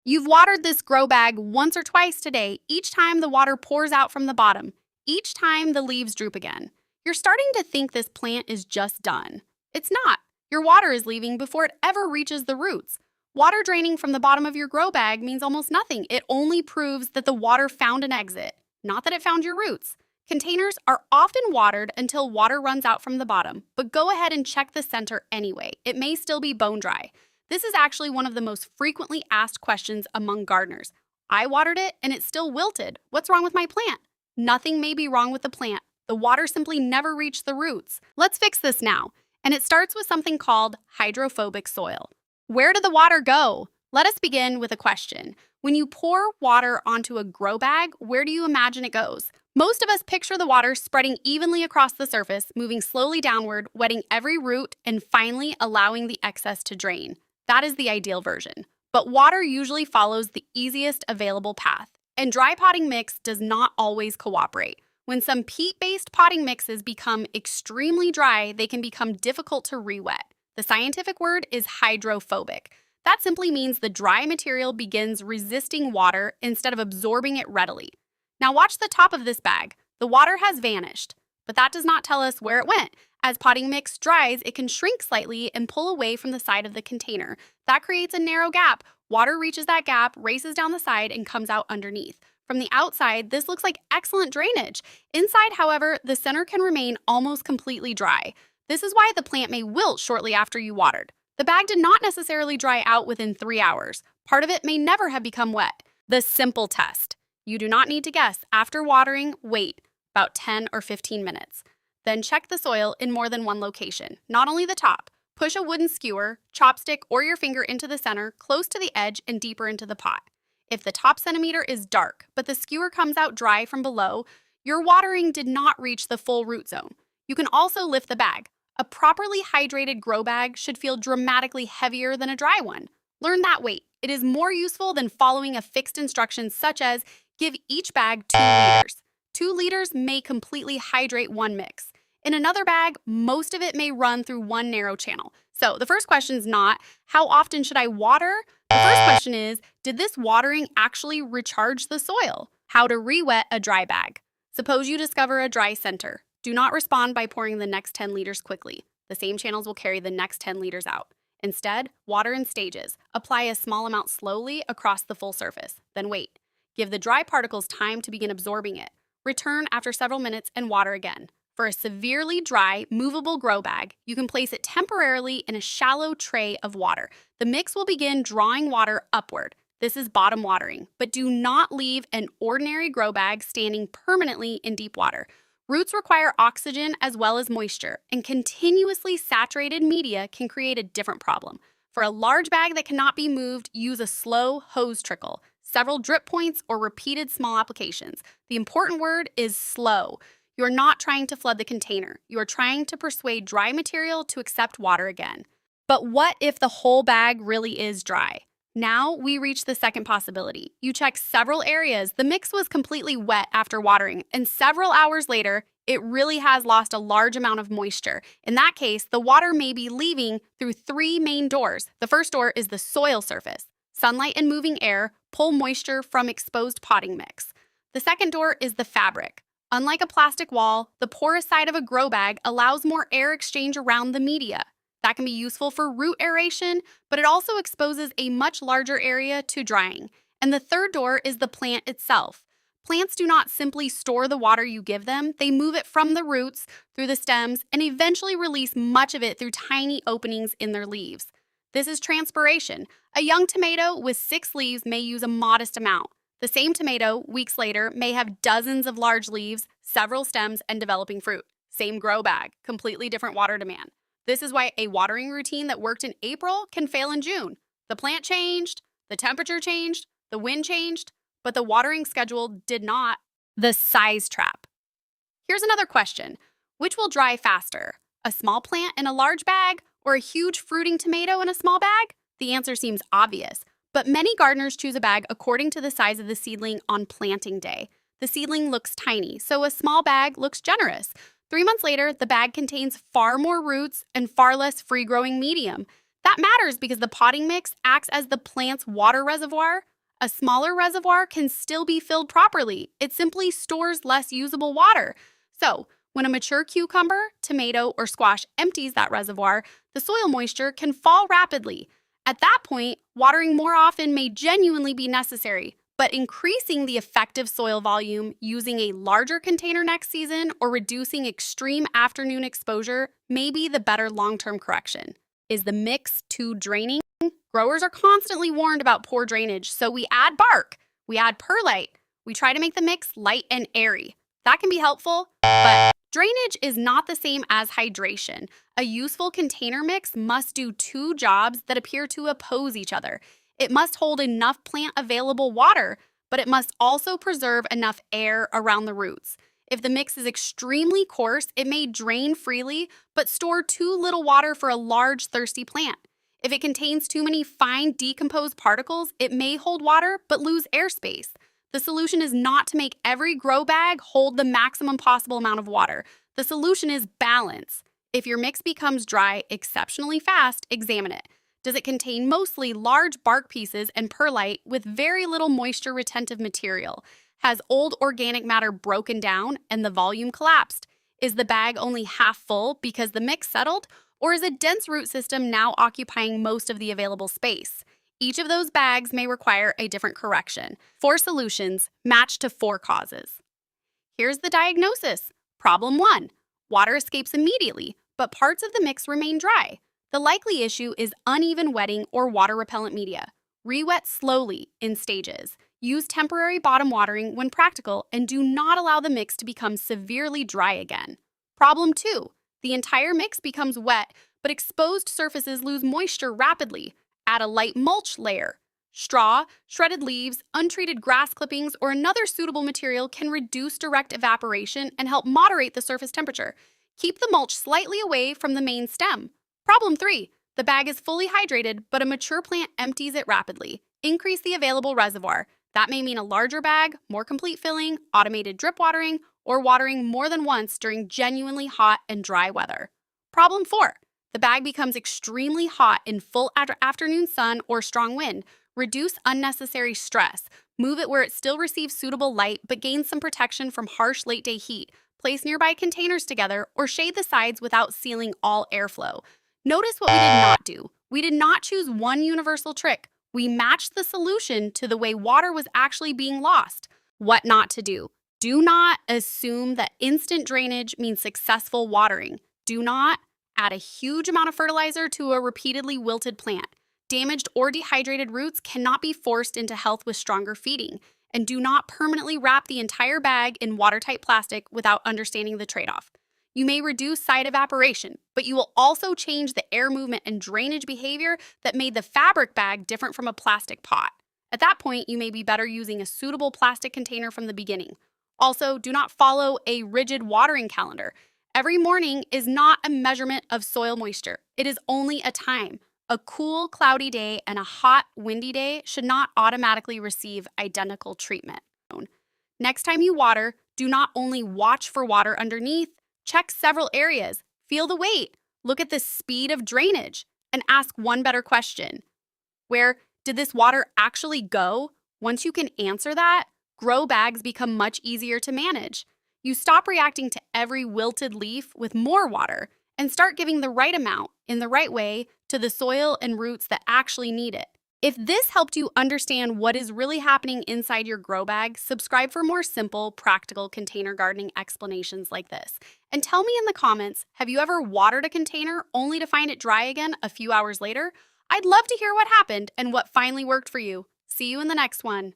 You've watered this grow bag once or twice today, each time the water pours out from the bottom, each time the leaves droop again. You're starting to think this plant is just done. It's not. Your water is leaving before it ever reaches the roots. Water draining from the bottom of your grow bag means almost nothing. It only proves that the water found an exit, not that it found your roots. Containers are often watered until water runs out from the bottom, but go ahead and check the center anyway. It may still be bone dry. This is actually one of the most frequently asked questions among gardeners. I watered it and it still wilted. What's wrong with my plant? Nothing may be wrong with the plant. The water simply never reached the roots. Let's fix this now. And it starts with something called hydrophobic soil. Where did the water go? Let us begin with a question. When you pour water onto a grow bag, where do you imagine it goes? Most of us picture the water spreading evenly across the surface, moving slowly downward, wetting every root, and finally allowing the excess to drain. That is the ideal version. But water usually follows the easiest available path, and dry potting mix does not always cooperate. When some peat-based potting mixes become extremely dry, they can become difficult to re-wet. The scientific word is hydrophobic. That simply means the dry material begins resisting water instead of absorbing it readily. Now watch the top of this bag. The water has vanished, but that does not tell us where it went. As potting mix dries, it can shrink slightly and pull away from the side of the container. That creates a narrow gap. Water reaches that gap, races down the side, and comes out underneath. From the outside, this looks like excellent drainage. Inside, however, the center can remain almost completely dry. This is why the plant may wilt shortly after you watered. The bag did not necessarily dry out within 3 hours. Part of it may never have become wet. The simple test. You do not need to guess. After watering, wait about 10 or 15 minutes. Then check the soil in more than one location, not only the top. Push a wooden skewer, chopstick, or your finger into the center, close to the edge and deeper into the pot. If the top centimeter is dark, but the skewer comes out dry from below, your watering did not reach the full root zone. You can also lift the bag. A properly hydrated grow bag should feel dramatically heavier than a dry one. Learn that weight. It is more useful than following a fixed instruction such as give each bag 2 liters. 2 liters may completely hydrate one mix. In another bag, most of it may run through one narrow channel. So the first question is not, how often should I water? The first question is, did this watering actually recharge the soil? How to re-wet a dry bag. Suppose you discover a dry center. Do not respond by pouring the next 10 liters quickly. The same channels will carry the next 10 liters out. Instead, water in stages. Apply a small amount slowly across the full surface. Then wait. Give the dry particles time to begin absorbing it. Return after several minutes and water again. For a severely dry, movable grow bag, you can place it temporarily in a shallow tray of water. The mix will begin drawing water upward. This is bottom watering, but do not leave an ordinary grow bag standing permanently in deep water. Roots require oxygen as well as moisture, and continuously saturated media can create a different problem. For a large bag that cannot be moved, use a slow hose trickle, several drip points, or repeated small applications. The important word is slow. You are not trying to flood the container. You are trying to persuade dry material to accept water again. But what if the whole bag really is dry? Now we reach the second possibility. You check several areas. The mix was completely wet after watering, and several hours later, it really has lost a large amount of moisture. In that case, the water may be leaving through 3 main doors. The first door is the soil surface. Sunlight and moving air pull moisture from exposed potting mix. The second door is the fabric. Unlike a plastic wall, the porous side of a grow bag allows more air exchange around the media. That can be useful for root aeration, but it also exposes a much larger area to drying. And the third door is the plant itself. Plants do not simply store the water you give them, they move it from the roots through the stems and eventually release much of it through tiny openings in their leaves. This is transpiration. A young tomato with 6 leaves may use a modest amount. The same tomato, weeks later, may have dozens of large leaves, several stems, and developing fruit. Same grow bag, completely different water demand. This is why a watering routine that worked in April can fail in June. The plant changed, the temperature changed, the wind changed, but the watering schedule did not. The size trap. Here's another question. Which will dry faster? A small plant in a large bag or a huge fruiting tomato in a small bag? The answer seems obvious. But many gardeners choose a bag according to the size of the seedling on planting day. The seedling looks tiny, so a small bag looks generous. 3 months later, the bag contains far more roots and far less free-growing medium. That matters because the potting mix acts as the plant's water reservoir. A smaller reservoir can still be filled properly. It simply stores less usable water. So, when a mature cucumber, tomato, or squash empties that reservoir, the soil moisture can fall rapidly. At that point, watering more often may genuinely be necessary, but increasing the effective soil volume using a larger container next season or reducing extreme afternoon exposure may be the better long-term correction. Is the mix too draining? Growers are constantly warned about poor drainage, so we add bark, we add perlite, we try to make the mix light and airy. That can be helpful, but drainage is not the same as hydration. A useful container mix must do two jobs that appear to oppose each other. It must hold enough plant available water, but it must also preserve enough air around the roots. If the mix is extremely coarse, it may drain freely, but store too little water for a large, thirsty plant. If it contains too many fine, decomposed particles, it may hold water but lose airspace. The solution is not to make every grow bag hold the maximum possible amount of water. The solution is balance. If your mix becomes dry exceptionally fast, examine it. Does it contain mostly large bark pieces and perlite with very little moisture retentive material? Has old organic matter broken down and the volume collapsed? Is the bag only half full because the mix settled? Or is a dense root system now occupying most of the available space? Each of those bags may require a different correction. 4 solutions match to 4 causes. Here's the diagnosis. Problem 1. Water escapes immediately, but parts of the mix remain dry. The likely issue is uneven wetting or water repellent media. Re-wet slowly in stages. Use temporary bottom watering when practical and do not allow the mix to become severely dry again. Problem 2. The entire mix becomes wet, but exposed surfaces lose moisture rapidly. Add a light mulch layer. Straw, shredded leaves, untreated grass clippings, or another suitable material can reduce direct evaporation and help moderate the surface temperature. Keep the mulch slightly away from the main stem. Problem 3. The bag is fully hydrated, but a mature plant empties it rapidly. Increase the available reservoir. That may mean a larger bag, more complete filling, automated drip watering, or watering more than once during genuinely hot and dry weather. Problem 4. The bag becomes extremely hot in full afternoon sun or strong wind. Reduce unnecessary stress. Move it where it still receives suitable light but gains some protection from harsh late-day heat. Place nearby containers together or shade the sides without sealing all airflow. Notice what we did not do. We did not choose one universal trick. We matched the solution to the way water was actually being lost. What not to do. Do not assume that instant drainage means successful watering. Do not add a huge amount of fertilizer to a repeatedly wilted plant. Damaged or dehydrated roots cannot be forced into health with stronger feeding. And do not permanently wrap the entire bag in watertight plastic without understanding the trade-off. You may reduce side evaporation, but you will also change the air movement and drainage behavior that made the fabric bag different from a plastic pot. At that point, you may be better using a suitable plastic container from the beginning. Also, do not follow a rigid watering calendar. Every morning is not a measurement of soil moisture. It is only a time. A cool, cloudy day and a hot, windy day should not automatically receive identical treatment. Next time you water, do not only watch for water underneath, check several areas, feel the weight, look at the speed of drainage, and ask one better question. Where did this water actually go? Once you can answer that, grow bags become much easier to manage. You stop reacting to every wilted leaf with more water and start giving the right amount in the right way to the soil and roots that actually need it. If this helped you understand what is really happening inside your grow bag, subscribe for more simple, practical container gardening explanations like this. And tell me in the comments, have you ever watered a container only to find it dry again a few hours later? I'd love to hear what happened and what finally worked for you. See you in the next one.